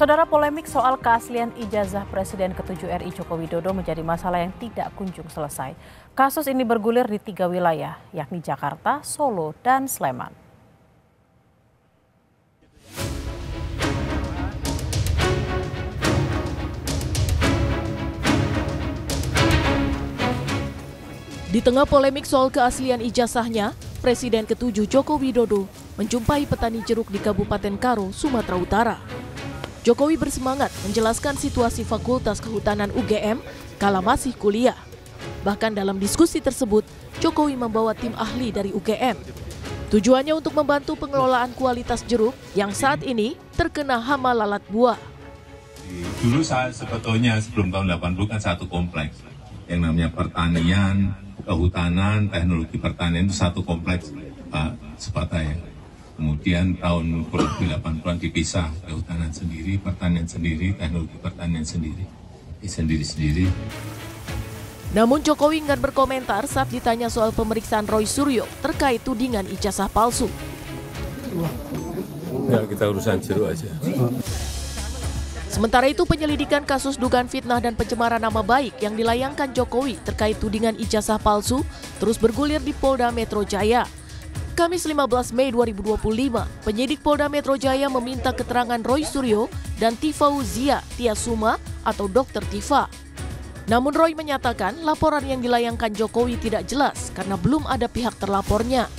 Saudara, polemik soal keaslian ijazah Presiden ke-7 RI Joko Widodo menjadi masalah yang tidak kunjung selesai. Kasus ini bergulir di 3 wilayah, yakni Jakarta, Solo, dan Sleman. Di tengah polemik soal keaslian ijazahnya, Presiden ke-7 Joko Widodo menjumpai petani jeruk di Kabupaten Karo, Sumatera Utara. Jokowi bersemangat menjelaskan situasi Fakultas Kehutanan UGM kala masih kuliah. Bahkan dalam diskusi tersebut, Jokowi membawa tim ahli dari UGM. Tujuannya untuk membantu pengelolaan kualitas jeruk yang saat ini terkena hama lalat buah. Dulu saya sebetulnya sebelum tahun 80 kan satu kompleks. Yang namanya pertanian, kehutanan, teknologi pertanian itu satu kompleks, Pak Sepataya. Kemudian tahun 80-an dipisah, kehutanan sendiri, pertanian sendiri, teknologi pertanian sendiri, sendiri-sendiri. Namun Jokowi enggan berkomentar saat ditanya soal pemeriksaan Roy Suryo terkait tudingan ijazah palsu. Ya, kita urusan jeruk aja. Sementara itu penyelidikan kasus dugaan fitnah dan pencemaran nama baik yang dilayangkan Jokowi terkait tudingan ijazah palsu terus bergulir di Polda Metro Jaya. Kamis 15 Mei 2025, penyidik Polda Metro Jaya meminta keterangan Roy Suryo dan Tifauzia Tiasuma atau Dr. Tifa. Namun Roy menyatakan laporan yang dilayangkan Jokowi tidak jelas karena belum ada pihak terlapornya.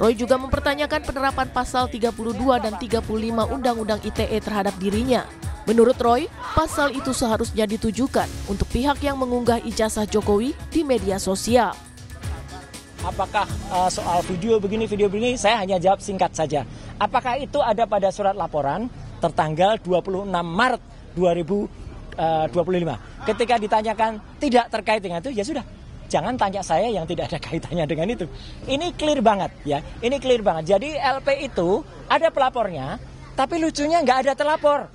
Roy juga mempertanyakan penerapan pasal 32 dan 35 Undang-Undang ITE terhadap dirinya. Menurut Roy, pasal itu seharusnya ditujukan untuk pihak yang mengunggah ijazah Jokowi di media sosial. Apakah soal video begini, saya hanya jawab singkat saja. Apakah itu ada pada surat laporan tertanggal 26 Maret 2025? Ketika ditanyakan tidak terkait dengan itu, ya sudah. Jangan tanya saya yang tidak ada kaitannya dengan itu. Ini clear banget ya, ini clear banget. Jadi LP itu ada pelapornya, tapi lucunya nggak ada terlapor.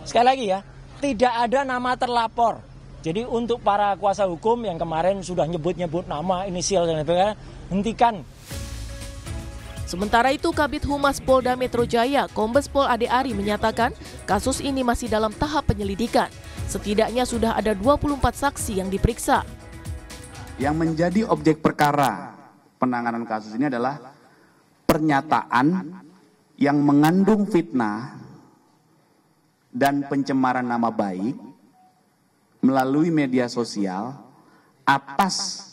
Sekali lagi ya, tidak ada nama terlapor. Jadi untuk para kuasa hukum yang kemarin sudah nyebut-nyebut nama, inisial dan sebagainya, hentikan. Sementara itu Kabid Humas Polda Metro Jaya, Kombes Pol Ade Ari menyatakan kasus ini masih dalam tahap penyelidikan. Setidaknya sudah ada 24 saksi yang diperiksa. Yang menjadi objek perkara penanganan kasus ini adalah pernyataan yang mengandung fitnah dan pencemaran nama baik melalui media sosial atas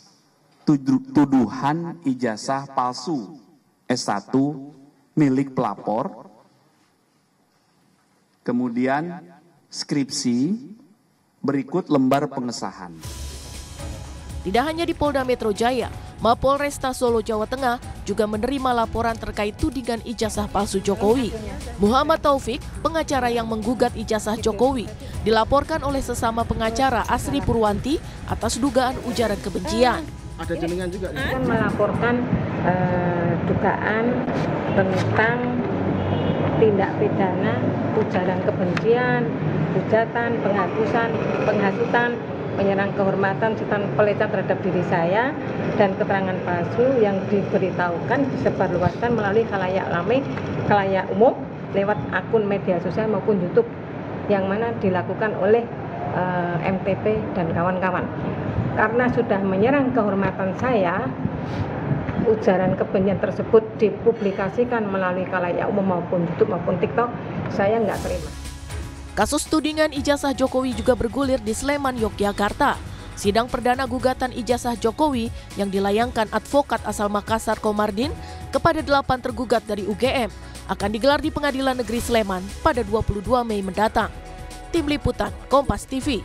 tuduhan ijazah palsu S1 milik pelapor, kemudian skripsi, berikut lembar pengesahan. Tidak hanya di Polda Metro Jaya, Mapolresta Solo, Jawa Tengah juga menerima laporan terkait tudingan ijazah palsu Jokowi. Muhammad Taufik, pengacara yang menggugat ijazah Jokowi, dilaporkan oleh sesama pengacara Asri Purwanti atas dugaan ujaran kebencian. Ada jenengan juga nih? Kan melaporkan dugaan tentang tindak pidana ujaran kebencian, hujatan, penghasutan, penyerang kehormatan, serta pelecehan terhadap diri saya, dan keterangan palsu yang diberitahukan disebarluaskan melalui khalayak umum lewat akun media sosial maupun YouTube yang mana dilakukan oleh MTP dan kawan-kawan. Karena sudah menyerang kehormatan saya, ujaran kebencian tersebut dipublikasikan melalui khalayak umum maupun YouTube maupun TikTok, saya nggak terima. Kasus tudingan ijazah Jokowi juga bergulir di Sleman, Yogyakarta. Sidang perdana gugatan ijazah Jokowi yang dilayangkan advokat asal Makassar Komardin kepada 8 tergugat dari UGM akan digelar di Pengadilan Negeri Sleman pada 22 Mei mendatang. Tim Liputan Kompas TV.